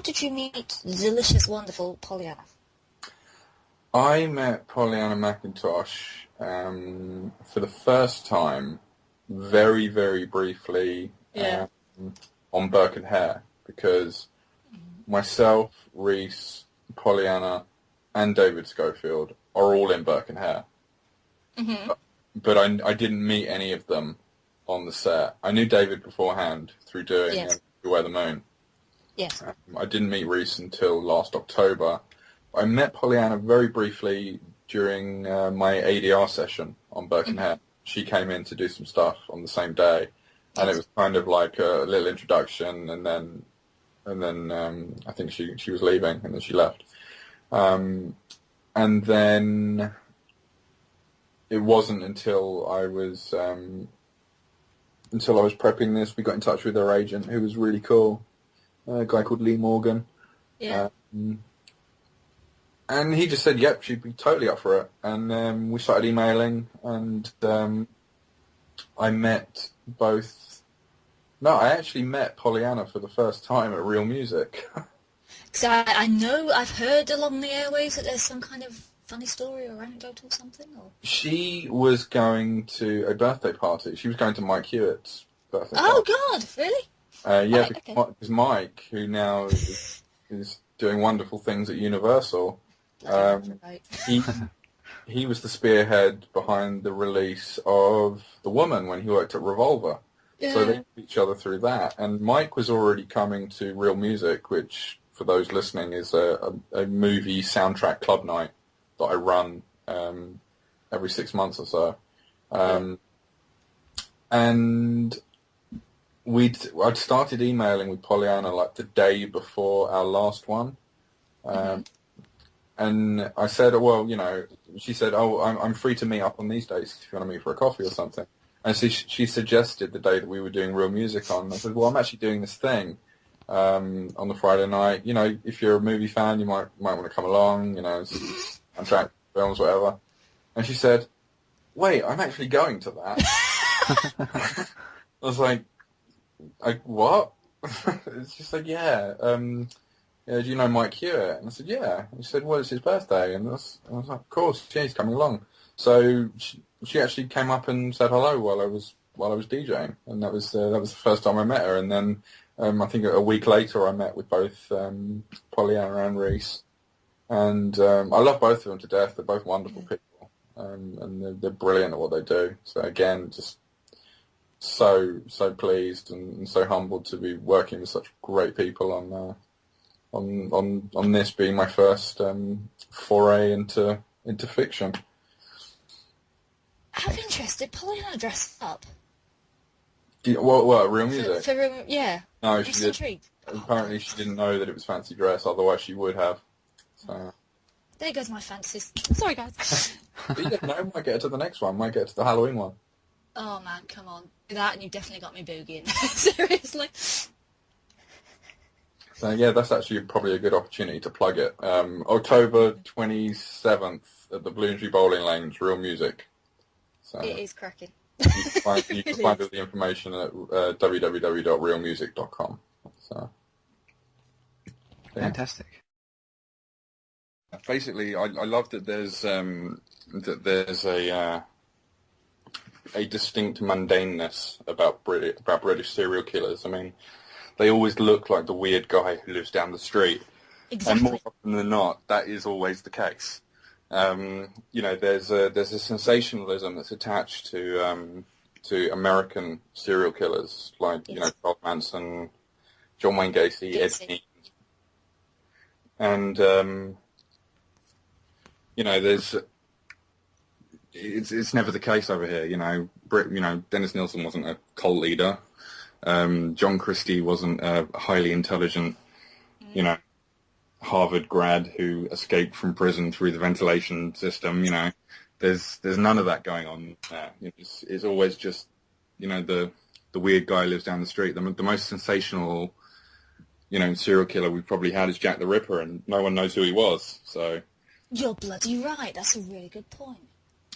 did you meet the delicious, wonderful Pollyanna? I met Pollyanna McIntosh for the first time very, very briefly on Burke and Hare, because myself, Reece, Pollyanna, and David Schofield are all in Burke and Hare. Mm-hmm. But I didn't meet any of them on the set. I knew David beforehand through doing Beware the Moon. Yes. I didn't meet Reece until last October. I met Pollyanna very briefly during my ADR session on Burke and Hare. She came in to do some stuff on the same day, and it was kind of like a little introduction, and then I think she was leaving, and then she left. And then it wasn't until I was prepping this, we got in touch with her agent, who was really cool, a guy called Lee Morgan. Yeah. And he just said, yep, she'd be totally up for it. And we started emailing, and I met both... No, I actually met Pollyanna for the first time at Real Music. Because I know, I've heard along the airways that there's some kind of funny story or anecdote or something? Or? She was going to a birthday party. She was going to Mike Hewitt's birthday party. Oh, God, really? Yeah, because Mike, who now is doing wonderful things at Universal, he was the spearhead behind the release of The Woman when he worked at Revolver. Yeah. So they knew each other through that. And Mike was already coming to Real Music, which, for those listening, is a movie soundtrack club night that I run every 6 months or so. And I'd started emailing with Pollyanna like the day before our last one. And I said, well, you know, she said, oh, I'm free to meet up on these days if you want to meet for a coffee or something. And so she suggested the day that we were doing Real Music on. I said, well, I'm actually doing this thing on the Friday night. You know, if you're a movie fan, you might want to come along, you know, soundtrack, films, whatever. And she said, wait, I'm actually going to that. I was like, what? It's just like, yeah, do you know Mike Hewitt? And I said, yeah. And she said, well, it's his birthday. And I was like, of course, yeah, he's coming along. So she actually came up and said hello while I was DJing, and that was the first time I met her. And then I think a week later I met with both Pollyanna and Reece, and I love both of them to death. They're both wonderful people, and they're brilliant at what they do. So again, just so pleased and so humbled to be working with such great people on this being my first foray into fiction. I'm interested. Pollyanna dressed up. What, Real Music? Yeah. No, she did. Apparently she didn't know that it was fancy dress, otherwise she would have. So. There goes my fantasies. Sorry, guys. But you don't know, might get to the next one, might get to the Halloween one. Oh, man, come on. Do that and you've definitely got me boogieing. Seriously. So, yeah, that's actually probably a good opportunity to plug it. October 27th at the Bloomsbury Bowling Lanes, Real Music. So it is cracking. You can find all the information at www.realmusic.com. So, yeah. Fantastic. Basically, I love that there's a distinct mundaneness about British serial killers. I mean, they always look like the weird guy who lives down the street. Exactly. And more often than not, that is always the case. You know, there's a sensationalism that's attached to American serial killers, like, you know, Charles Manson, John Wayne Gacy, Ed Gein. And, you know, it's never the case over here, you know. Dennis Nilsen wasn't a cult leader. John Christie wasn't a highly intelligent, you know, Harvard grad who escaped from prison through the ventilation system. You know, there's none of that going on there. It's always just, you know, the weird guy lives down the street. The most sensational, you know, serial killer we've probably had is Jack the Ripper, and no one knows who he was. So you're bloody right. That's a really good point.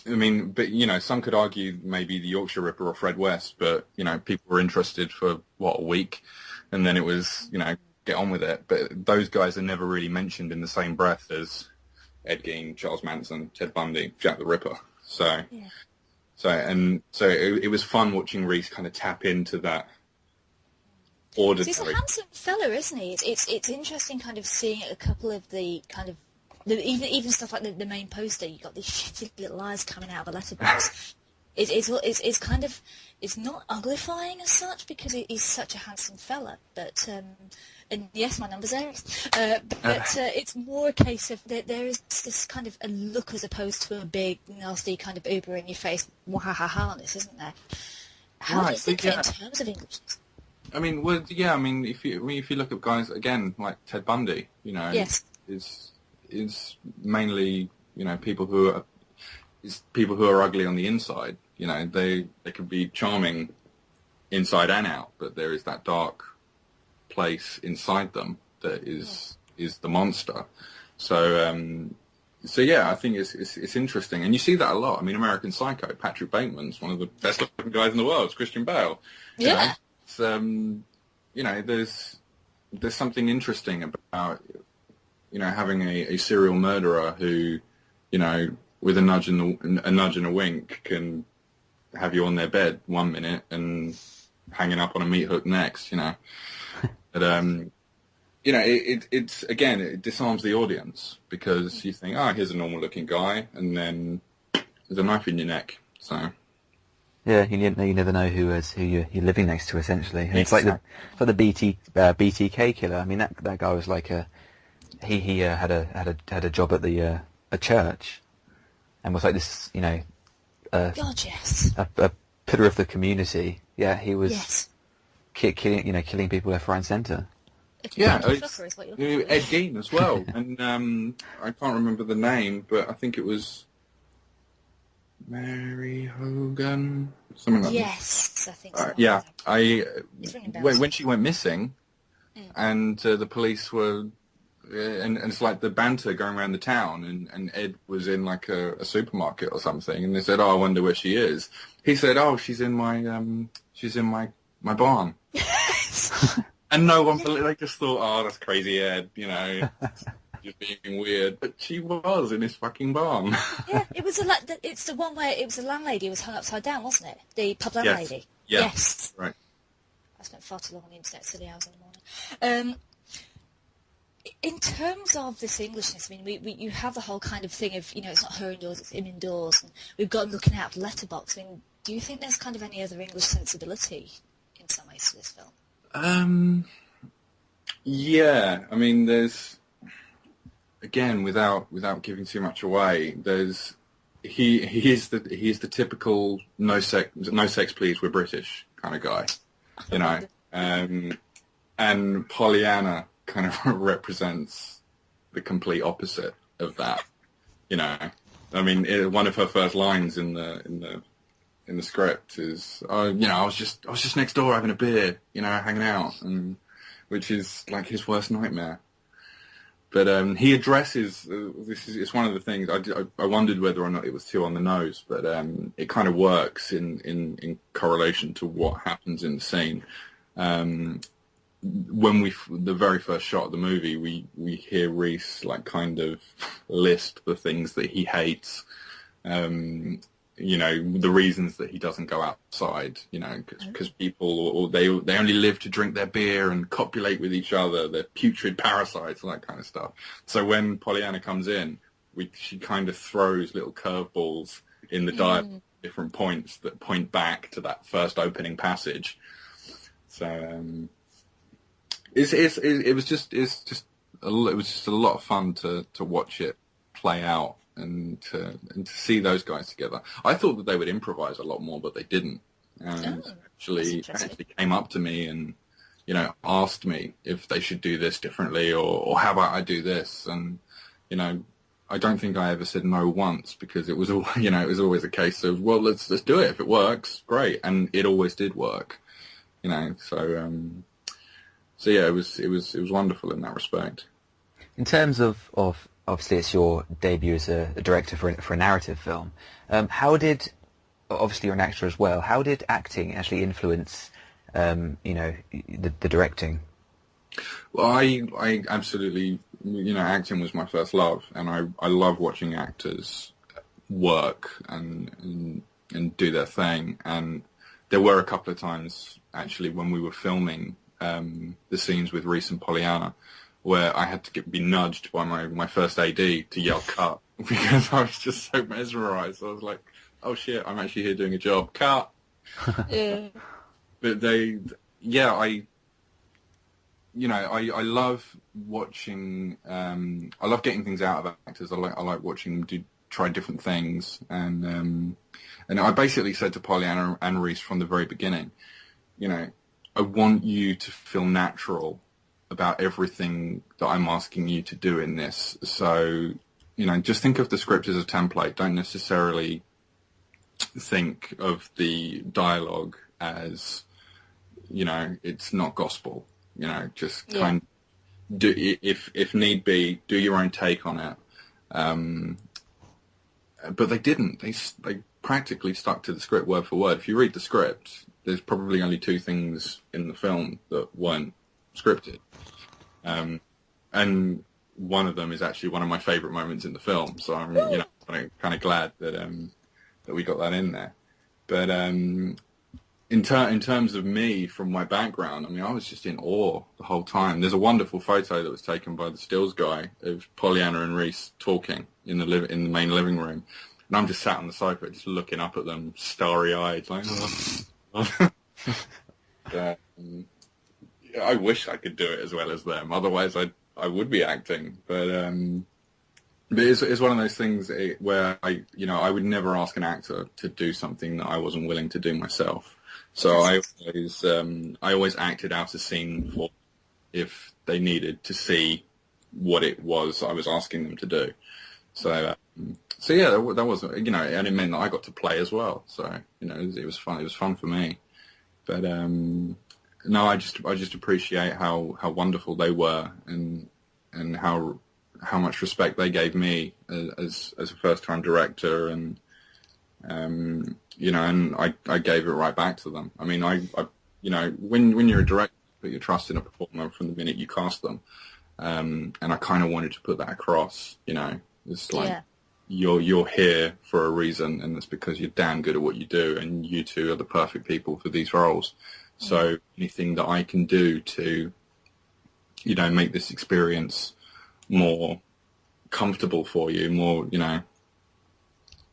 I mean, but, you know, some could argue maybe the Yorkshire Ripper or Fred West, but, you know, people were interested for, a week, and then it was, you know, get on with it. But those guys are never really mentioned in the same breath as Ed Gein, Charles Manson, Ted Bundy, Jack the Ripper. So it was fun watching Reece kind of tap into that ordinary. He's a handsome fella, isn't he? It's interesting kind of seeing a couple of the kind of even stuff like the main poster. You got these shitty little eyes coming out of the letterbox. It's kind of, it's not uglifying as such because he's such a handsome fella, but and yes, my number's 8. But it's more a case of there is this kind of a look as opposed to a big nasty kind of uber in your face wahaha-harness, isn't there? How do you think in terms of English? I mean, well, yeah. I mean, if you look at guys again like Ted Bundy, you know, yes, is mainly, you know, people who are ugly on the inside. You know, they could be charming inside and out, but there is that dark place inside them that is the monster. So yeah, I think it's interesting, and you see that a lot. I mean, American Psycho, Patrick Bateman's one of the best looking guys in the world. It's Christian Bale. Yeah. You know, there's something interesting about, you know, having a serial murderer who, you know, with a nudge and a wink can have you on their bed one minute and hanging up on a meat hook next, you know. But you know, it's again, it disarms the audience because you think, oh, here's a normal looking guy, and then there's a knife in your neck. So yeah, you never know who you're living next to, essentially. And it's like the BTK killer. I mean, that guy was like he had a job at the a church, and was like this, you know, God, yes, a pillar of the community. Yeah, he was killing people left, right, and centre. Yeah, Ed Gein as well, and I can't remember the name, but I think it was Mary Hogan, something like that. Yes, I think so. Yeah, when she went missing, and the police were, and it's like the banter going around the town, and Ed was in like a supermarket or something, and they said, "Oh, I wonder where she is." He said, "Oh, she's in my barn." And no one, they just thought, "Oh, that's crazy, Ed," you know. Just being weird, but she was in his fucking barn. Yeah, it's the one where it was the landlady who was hung upside down, wasn't it? The pub landlady. Yes. Right. I spent far too long on the internet, silly hours in the morning. In terms of this Englishness, I mean, you have the whole kind of thing of, you know, it's not her indoors, it's him indoors, and we've got him looking out of letterbox. I mean, do you think there's kind of any other English sensibility in some ways to this film? Yeah, I mean, there's, again, without giving too much away, there's he is the typical no sex please, we're British kind of guy, you know, and Pollyanna kind of represents the complete opposite of that, you know. I mean, one of her first lines in the script is, you know, I was just next door having a beer, you know, hanging out, and which is like his worst nightmare. But he addresses it's one of the things I wondered whether or not it was too on the nose, but it kind of works in correlation to what happens in the scene. When the very first shot of the movie, we hear Reece like kind of list the things that he hates. You know, the reasons that he doesn't go outside, you know, because people, or they only live to drink their beer and copulate with each other, they're putrid parasites, and that kind of stuff. So when Pollyanna comes in, she kind of throws little curveballs in the dialogue at different points that point back to that first opening passage. So it was just a lot of fun to watch it play out. And to see those guys together. I thought that they would improvise a lot more, but they didn't. And actually came up to me and, you know, asked me if they should do this differently or how about I do this. And, you know, I don't think I ever said no once because it was, you know, it was always a case of, well, let's do it. If it works, great. And it always did work, you know. So yeah, it was wonderful in that respect. In terms of obviously, it's your debut as a director for a narrative film. Obviously you're an actor as well, how did acting actually influence, you know, the directing? Well, I absolutely, acting was my first love, and I love watching actors work and do their thing. And there were a couple of times, actually, when we were filming the scenes with Reece and Pollyanna, where I had to be nudged by my first AD to yell cut, because I was just so mesmerised. I was like, oh shit, I'm actually here doing a job. Cut! Yeah. But I love watching. I love getting things out of actors. I like watching them try different things, and I basically said to Pollyanna and Reece from the very beginning, I want you to feel natural about everything that I'm asking you to do in this. So, just think of the script as a template. Don't necessarily think of the dialogue as, it's not gospel. Just kind of do, if need be, do your own take on it. But they didn't. They practically stuck to the script word for word. If you read the script, there's probably only 2 things in the film that weren't scripted. And one of them is actually one of my favourite moments in the film. So I'm, kind of glad that we got that in there. But in terms of me, from my background, I was just in awe the whole time. There's a wonderful photo that was taken by the stills guy of Pollyanna and Reece talking in the main living room, and I'm just sat on the sofa, just looking up at them, starry-eyed, like. I wish I could do it as well as them. Otherwise, I would be acting. But it's one of those things where I would never ask an actor to do something that I wasn't willing to do myself. So I always acted out a scene for if they needed to see what it was I was asking them to do. So yeah, that was, and it meant that I got to play as well. So it was fun. It was fun for me. But no, I just appreciate how wonderful they were, and how much respect they gave me as a first time director, and and I gave it right back to them. When you're a director, you put your trust in a performer from the minute you cast them, and I kind of wanted to put that across. It's like you're here for a reason, and it's because you're damn good at what you do, and you two are the perfect people for these roles. So anything that I can do to, make this experience more comfortable for you, more,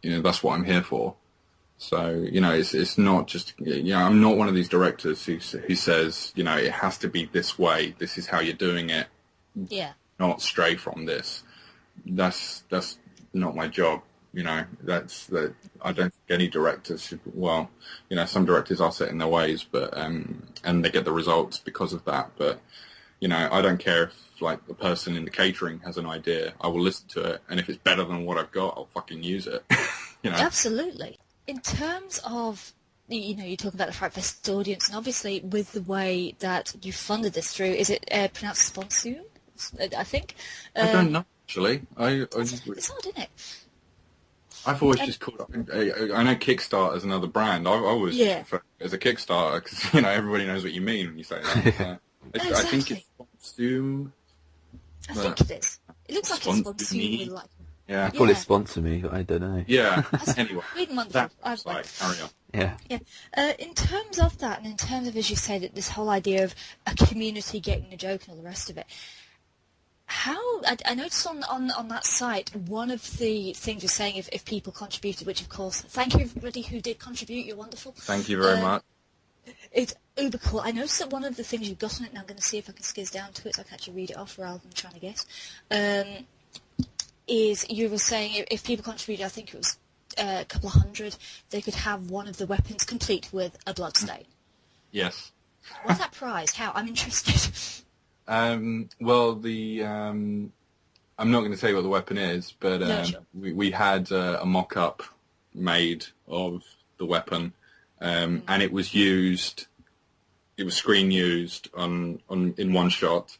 that's what I'm here for. So, it's not just, I'm not one of these directors who says, it has to be this way. This is how you're doing it. Yeah. Not stray from this. That's not my job. I don't think any directors should, some directors are set in their ways, but, and they get the results because of that. But, I don't care if, the person in the catering has an idea. I will listen to it. And if it's better than what I've got, I'll fucking use it. Absolutely. In terms of, you talk about the Fright audience, and obviously with the way that you funded this through, is it pronounced Sponsoon? I think. I don't know, actually. It's odd, isn't it? I've always just called up. I know Kickstarter is another brand. I always refer as a Kickstarter because everybody knows what you mean when you say that. Exactly. I think it's Sponsoon. I think it is. It looks like it's Sponsoon. Yeah. I call it Sponsor Me, but I don't know. Yeah. Anyway, that's carry on. Yeah. Yeah. In terms of that, and in terms of, as you say, that this whole idea of a community getting a joke and all the rest of it. I noticed on that site, one of the things you're saying, if people contributed, which of course, thank you everybody who did contribute, you're wonderful. Thank you very much. It's uber cool. I noticed that one of the things you've got on it, and I'm going to see if I can skizz down to it so I can actually read it off rather than trying to guess, is you were saying if people contributed, I think it was a couple of hundred, they could have one of the weapons complete with a blood stain. Yes. What's that prize? How? I'm interested. Well, I'm not going to tell you what the weapon is, but No, sure. we had a mock-up made of the weapon, and it was screen used in one shot,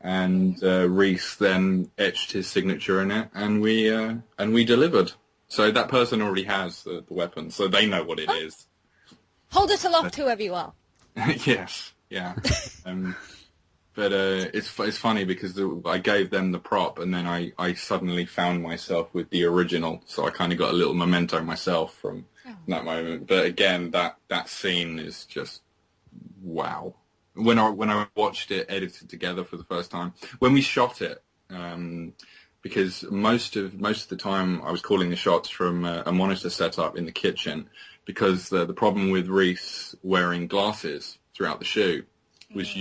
and Reece then etched his signature in it, and we delivered. So that person already has the weapon, so they know what it is. Hold it aloft, whoever you are. Yes, yeah. But it's funny because I gave them the prop, and then I suddenly found myself with the original, so I kind of got a little memento myself from that moment. But again, that scene is just wow. When I watched it edited together for the first time, when we shot it, because most of the time I was calling the shots from a monitor setup in the kitchen, because the problem with Reece wearing glasses throughout the shoot was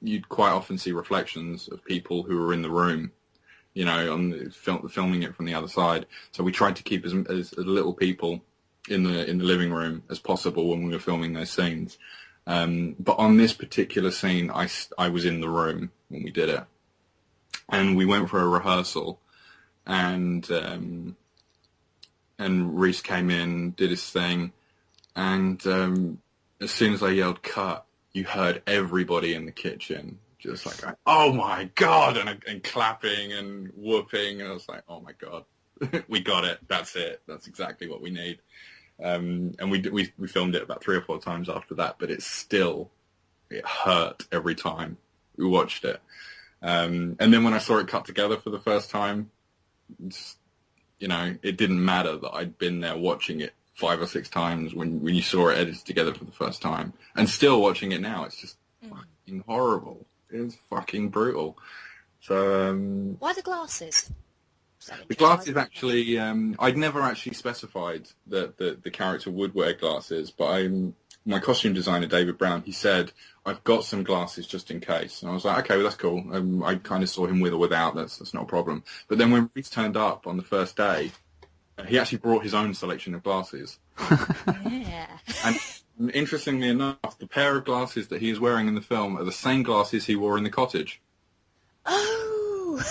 you'd quite often see reflections of people who were in the room, you know, on the filming it from the other side. So we tried to keep as little people in the living room as possible when we were filming those scenes. But on this particular scene, I was in the room when we did it, and we went for a rehearsal, and Reece came in, did his thing, and as soon as I yelled cut, you heard everybody in the kitchen just like, oh my God, and clapping and whooping, and I was like, oh my God, we got it. That's it. That's exactly what we need. And we filmed it about 3 or 4 times after that, but it hurt every time we watched it. And then when I saw it cut together for the first time, you know, it didn't matter that I'd been there watching it 5 or 6 times when you saw it edited together for the first time. And still watching it now, it's just fucking horrible. It's fucking brutal. So why the glasses? The glasses actually, I'd never actually specified that the character would wear glasses, but my costume designer, David Brown, he said, I've got some glasses just in case. And I was like, okay, well, that's cool. I kind of saw him with or without. That's not a problem. But then when Reece turned up on the first day, he actually brought his own selection of glasses. Yeah. And interestingly enough, the pair of glasses that he is wearing in the film are the same glasses he wore in the cottage. Oh!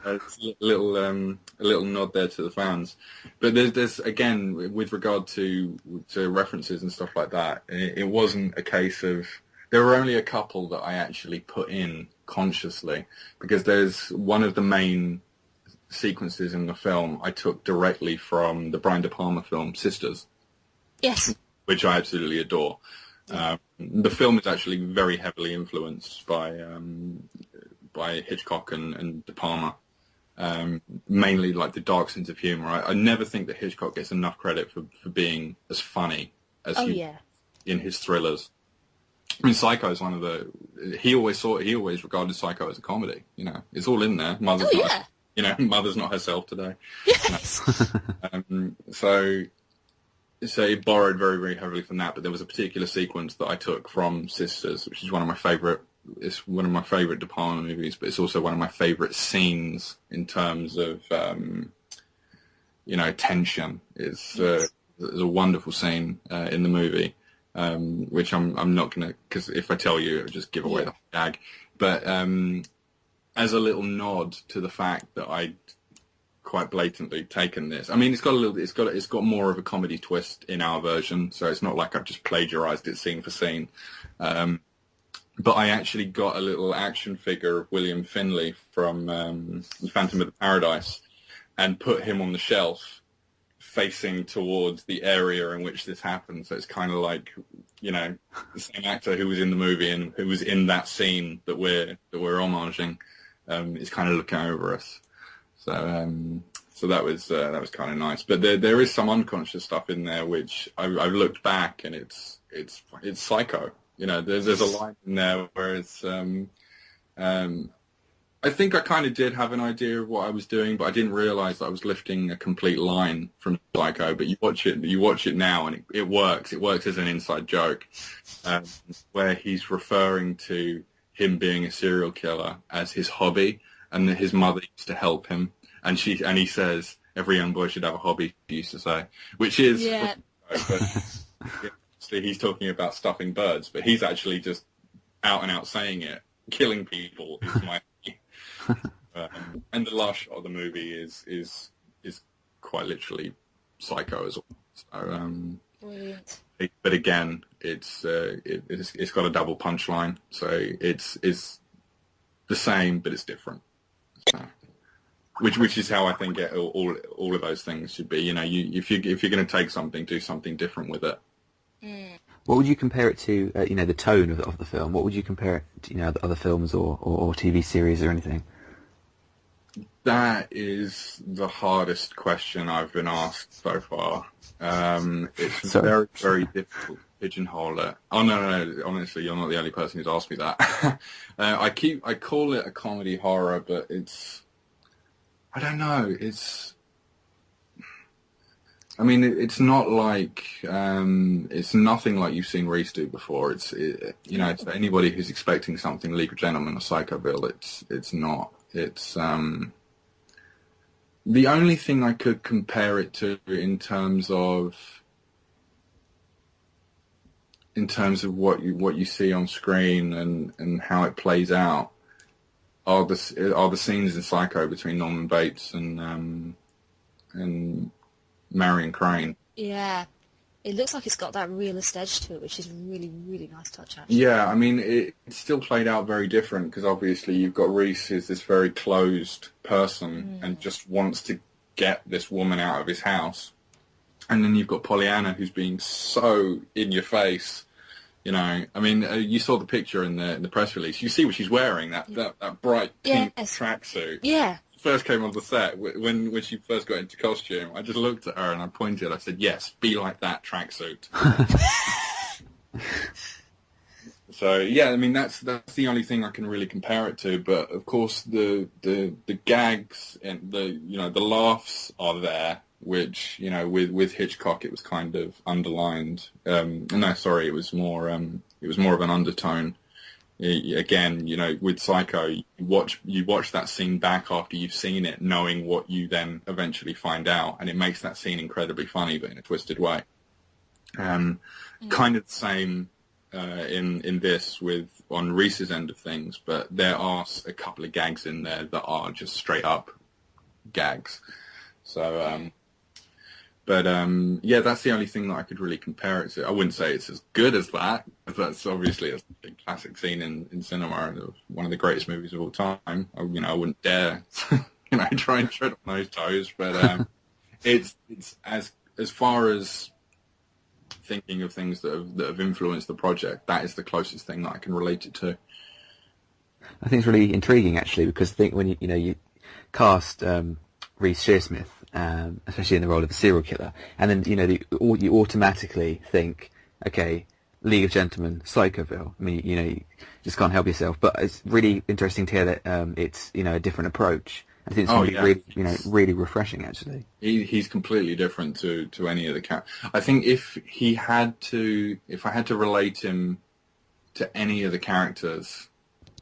It's a little nod there to the fans. But there's again, with regard to references and stuff like that, it wasn't a case of... There were only a couple that I actually put in consciously, because there's one of the main sequences in the film I took directly from the Brian De Palma film Sisters. Yes. Which I absolutely adore. The film is actually very heavily influenced by Hitchcock and De Palma. Mainly like the dark sense of humor. I never think that Hitchcock gets enough credit for being as funny as in his thrillers. I mean, Psycho is one of the... He always regarded Psycho as a comedy. You know, it's all in there. Mother's not herself today. Yes. So it borrowed very, very heavily from that. But there was a particular sequence that I took from Sisters, which is one of my favourite. It's one of my favourite De Palma movies, but it's also one of my favourite scenes in terms of, tension. It's a wonderful scene in the movie, which I'm not going to, because if I tell you, it'll just give away the gag. But as a little nod to the fact that I'd quite blatantly taken this. I mean, it's got more of a comedy twist in our version, so it's not like I've just plagiarised it scene for scene. But I actually got a little action figure of William Finley from Phantom of the Paradise and put him on the shelf facing towards the area in which this happened. So it's kind of like, you know, the same actor who was in the movie and who was in that scene that we're homaging is kind of looking over us. So that was kind of nice. But there is some unconscious stuff in there which I've looked back and it's Psycho. You know, there's a line in there where it's, I think I kind of did have an idea of what I was doing, but I didn't realise that I was lifting a complete line from Psycho. But you watch it now, and it works. It works as an inside joke, where he's referring to him being a serial killer as his hobby, and that his mother used to help him, and he says every young boy should have a hobby. He used to say, which is he's talking about stuffing birds, but he's actually just out and out saying it. Killing people is my and the last shot of the movie is quite literally Psycho as well. So, brilliant. But again, it's got a double punchline, so it's the same, but it's different. So, which is how I think all of those things should be. You know, if you're going to take something, do something different with it. What would you compare it to? The tone of the film. What would you compare it to? Other films or TV series or anything? That is the hardest question I've been asked so far. It's very, very difficult to pigeonhole it. Oh no! Honestly, you're not the only person who's asked me that. I call it a comedy horror, but I don't know. It's not like it's nothing like you've seen Reece do before. It's anybody who's expecting something League of Gentlemen or Psycho Bill. It's not. It's the only thing I could compare it to in terms of what you see on screen and how it plays out are the scenes in Psycho between Norman Bates and Marion Crane. Yeah. It looks like it's got that realist edge to it, which is really, really nice touch, actually. Yeah, it's still played out very different because obviously you've got Reece who's this very closed person and just wants to get this woman out of his house. And then you've got Pollyanna who's being so in your face. You saw the picture in the press release. You see what she's wearing, that bright pink tracksuit. Yeah. First came on the set, when she first got into costume, I just looked at her and I pointed. I said, "Yes, be like that tracksuit." So yeah, that's the only thing I can really compare it to. But of course, the gags and the laughs are there, which with Hitchcock it was kind of underlined. No, sorry, it was more of an undertone. Again, with Psycho, you watch that scene back after you've seen it, knowing what you then eventually find out, and it makes that scene incredibly funny, but in a twisted way. Kind of the same in this on Reece's end of things, but there are a couple of gags in there that are just straight up gags. So. Yeah, that's the only thing that I could really compare it to. I wouldn't say it's as good as that. That's obviously a classic scene in cinema and one of the greatest movies of all time. I wouldn't dare, try and tread on those toes. But it's as far as thinking of things that have influenced the project, that is the closest thing that I can relate it to. I think it's really intriguing actually, because I think when you cast Reece Shearsmith, especially in the role of a serial killer, and then you automatically think, okay, League of Gentlemen, Psychoville. You just can't help yourself. But it's really interesting to hear that it's a different approach. I think it's going to be really refreshing actually. He's completely different to any of the characters. I think if I had to relate him to any of the characters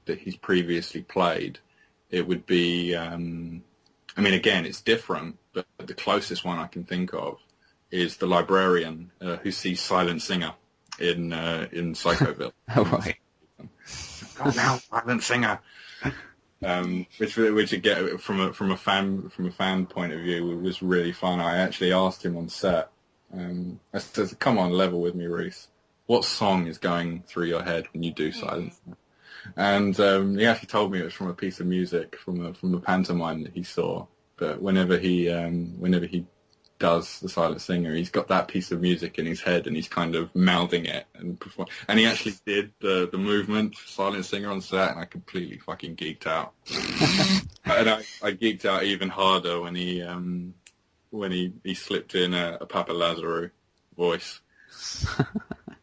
that he's previously played, it would be. Again, it's different, but the closest one I can think of is the librarian who sees Silent Singer in Psychoville. Oh, right. Oh, now Silent Singer. Which again, from a fan point of view, was really fun. I actually asked him on set. I said, "Come on, level with me, Reece. What song is going through your head when you do Silent Singer?" And he actually told me it was from a piece of music from the pantomime that he saw. But whenever he does the Silent Singer, he's got that piece of music in his head and he's kind of mouthing it and perform. And he actually did the movement for Silent Singer on set, and I completely fucking geeked out. And I geeked out even harder when he slipped in a Papa Lazarou voice.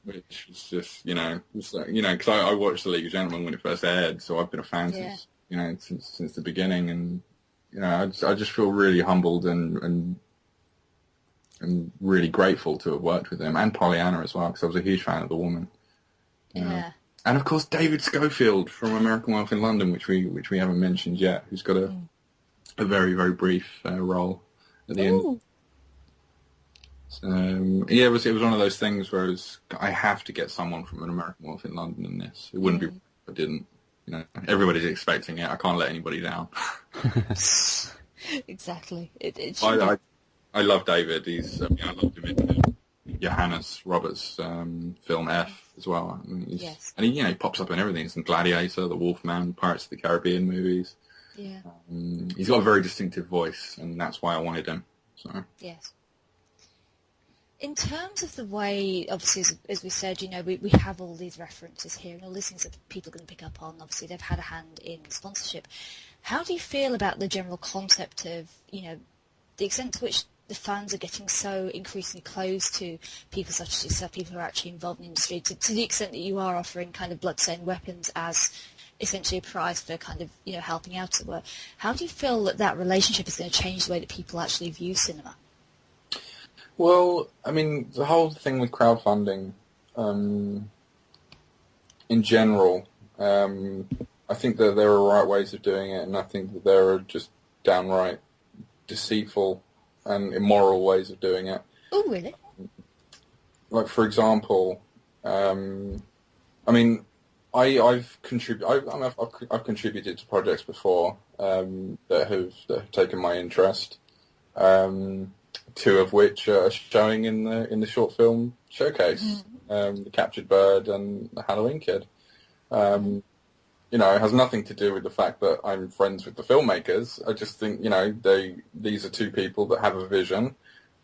Which was just, because I watched The League of Gentlemen when it first aired, so I've been a fan since the beginning, and I just feel really humbled and really grateful to have worked with him, and Pollyanna as well, because I was a huge fan of the woman. Yeah. And of course David Schofield from American Wealth in London, which we haven't mentioned yet, who's got a very, very brief role at the end. It was one of those things where I have to get someone from an American Wealth in London in this. It wouldn't be if I didn't. Everybody's expecting it. I can't let anybody down. Exactly. I love David. I loved him in Johannes Roberts' film F as well. Yes. And he pops up in everything. He's in Gladiator, The Wolfman, Pirates of the Caribbean movies. Yeah. He's got a very distinctive voice, and that's why I wanted him. So. Yes. In terms of the way, obviously, as we said, we have all these references here and all these things that people are going to pick up on. Obviously, they've had a hand in sponsorship. How do you feel about the general concept of, the extent to which the fans are getting so increasingly close to people such as yourself, people who are actually involved in the industry, to the extent that you are offering kind of blood-stained weapons as essentially a prize for kind of, helping out, as it were. How do you feel that relationship is going to change the way that people actually view cinema? Well, I mean, the whole thing with crowdfunding, in general, I think that there are right ways of doing it, and I think that there are just downright deceitful and immoral ways of doing it. Oh, really? Like, for example, I mean, I've contributed to projects before that have taken my interest. Two of which are showing in the short film showcase, The Captured Bird and The Halloween Kid. It has nothing to do with the fact that I'm friends with the filmmakers. I just think, these are two people that have a vision,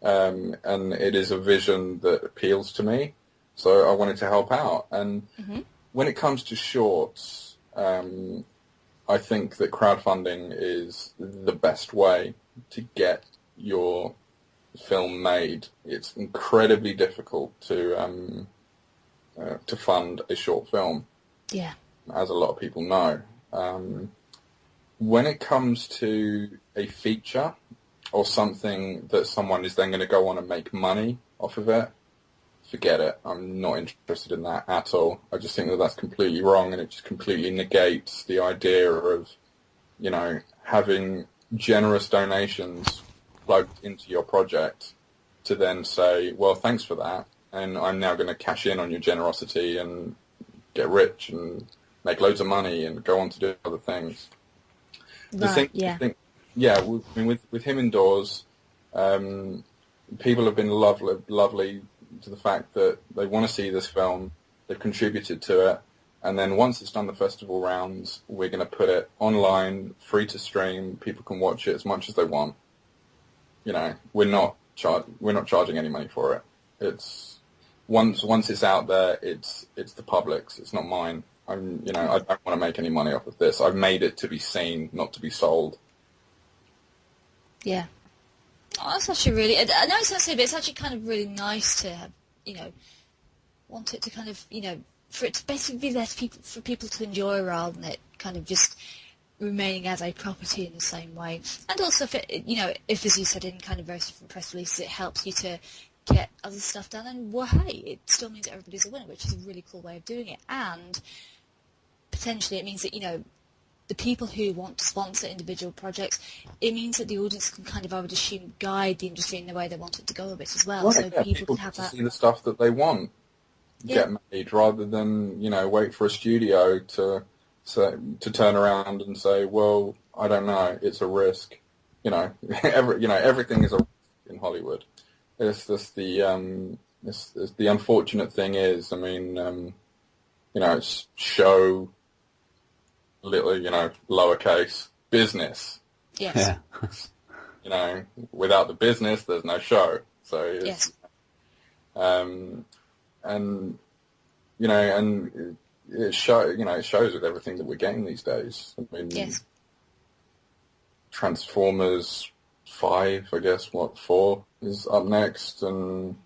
and it is a vision that appeals to me. So I wanted to help out. And when it comes to shorts, I think that crowdfunding is the best way to get your film made. It's incredibly difficult to fund a short film. Yeah. As a lot of people know. When it comes to a feature or something that someone is then going to go on and make money off of it, forget it. I'm not interested in that at all. I just think that that's completely wrong, and it just completely negates the idea of, having generous donations plugged into your project to then say, well, thanks for that, and I'm now going to cash in on your generosity and get rich and make loads of money and go on to do other things. Right, With him indoors, people have been lovely to the fact that they want to see this film, they've contributed to it, and then once it's done the festival rounds, we're going to put it online, free to stream. People can watch it as much as they want. We're not charging any money for it. It's once it's out there, it's the public's. It's not mine. I don't want to make any money off of this. I've made it to be seen, not to be sold. Yeah. Oh, that's actually really. I know it's not so, but it's actually kind of really nice to have, want it to kind of, for it to basically be there for people to enjoy rather than it kind of just remaining as a property in the same way. And also, if as you said in kind of various different press releases, it helps you to get other stuff done, and well, hey, it still means that everybody's a winner, which is a really cool way of doing it. And potentially it means that, the people who want to sponsor individual projects, it means that the audience can kind of, I would assume, guide the industry in the way they want it to go a bit as well. Right, so people can have that. See the stuff that they want get made, rather than, wait for a studio to turn around and say, well, I don't know, it's a risk. Everything is a risk in Hollywood. It's just the unfortunate thing is, I mean, it's show, little, lowercase, business. Yes. Yeah. Without the business, there's no show. So it's, yes. And it shows with everything that we're getting these days. I mean, yes. Transformers 5, I guess, 4 is up next, and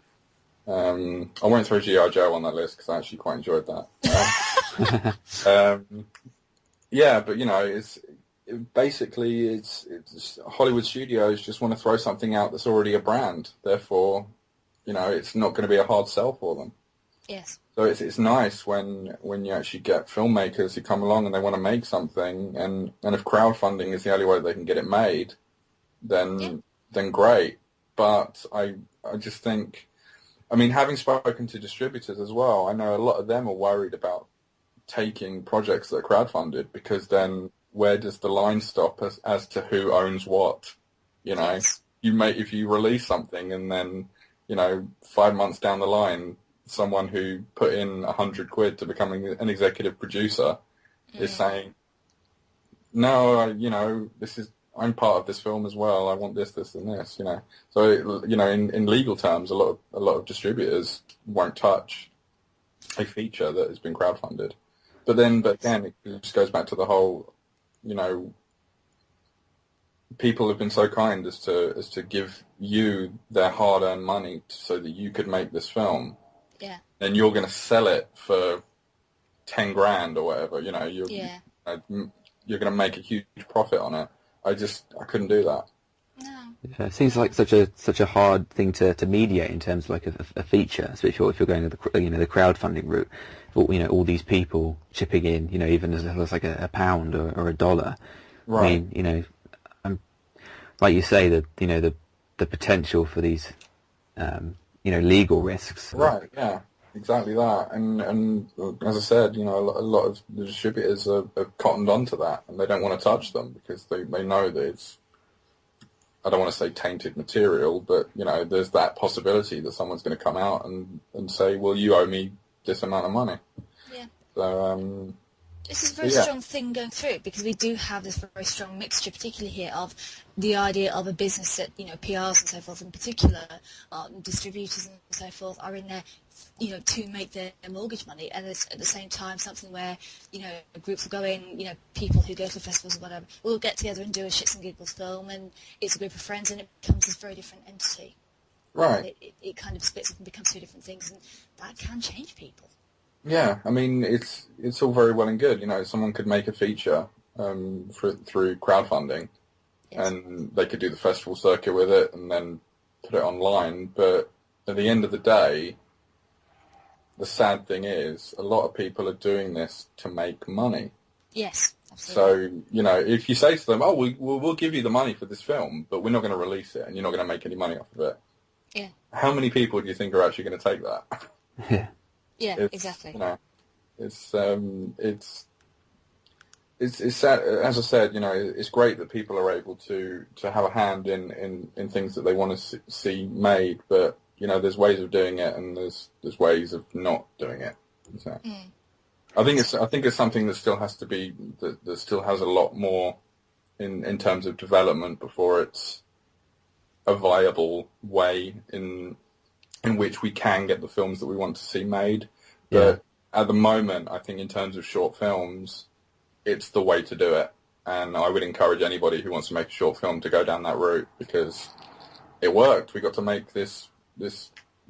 I won't throw G.I. Joe on that list because I actually quite enjoyed that. But it's Hollywood studios just want to throw something out that's already a brand. Therefore, it's not going to be a hard sell for them. Yes. So it's nice when you actually get filmmakers who come along and they want to make something, and if crowdfunding is the only way they can get it made, then great. But I just think, I mean, having spoken to distributors as well, I know a lot of them are worried about taking projects that are crowdfunded, because then where does the line stop as to who owns what? Yes. If you release something and then 5 months down the line, someone who put in £100 to becoming an executive producer is saying, no, I'm part of this film as well. I want this, this, and this. You know, so you know, in legal terms, a lot of distributors won't touch a feature that has been crowdfunded. But again, it just goes back to the whole, you know, people have been so kind as to give you their hard-earned money so that you could make this film. Yeah. And you're going to sell it for 10 grand or whatever. You know, you're going to make a huge profit on it. I couldn't do that. No. Yeah, it seems like such a hard thing to mediate in terms of like a feature, especially if you're going the crowdfunding route. You know, all these people chipping in, you know, even as little as like a pound or $1. Right. I mean, you know, like you say, that you know the potential for these, you know, legal risks. Right. Yeah. Exactly that. And as I said, you know, a lot of the distributors are cottoned onto that, and they don't want to touch them because they know that it's, I don't want to say tainted material, but, you know, there's that possibility that someone's going to come out and say, well, you owe me this amount of money. Yeah. So, this is a very strong thing going through it, because we do have this very strong mixture, particularly here, of the idea of a business that, you know, PRs and so forth in particular, distributors and so forth are in there, you know, to make their mortgage money, and it's at the same time something where, you know, groups will go in, you know, people who go to festivals or whatever, will get together and do a Shits and Giggles film, and it's a group of friends, and it becomes this very different entity. right. It kind of splits up and becomes two different things, and that can change people. Yeah, I mean, it's all very well and good. You know, someone could make a feature through crowdfunding, Yes. and they could do the festival circuit with it and then put it online. But at the end of the day, the sad thing is a lot of people are doing this to make money. Yes, absolutely. So, you know, if you say to them, oh, we'll give you the money for this film, but we're not going to release it and you're not going to make any money off of it. Yeah. How many people do you think are actually going to take that? Yeah. Yeah, exactly. You know, it's sad. As I said, you know, it's great that people are able to have a hand in things that they want to see made, but, you know, there's ways of doing it and there's ways of not doing it. So, I think it's something that still has to be, that still has a lot more in terms of development before it's a viable way in which we can get the films that we want to see made. But at the moment, I think in terms of short films, it's the way to do it. And I would encourage anybody who wants to make a short film to go down that route, because it worked. We got to make this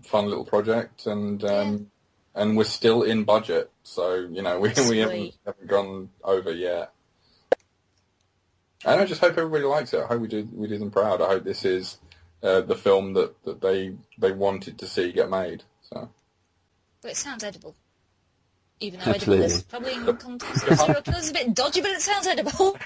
fun little project, and we're still in budget. So, you know, we haven't gone over yet. And I just hope everybody likes it. I hope we do them proud. I hope this is the film that they wanted to see get made. So. But it sounds edible. Even though Absolutely. edible is probably in context of serial killers is a bit dodgy, but it sounds edible.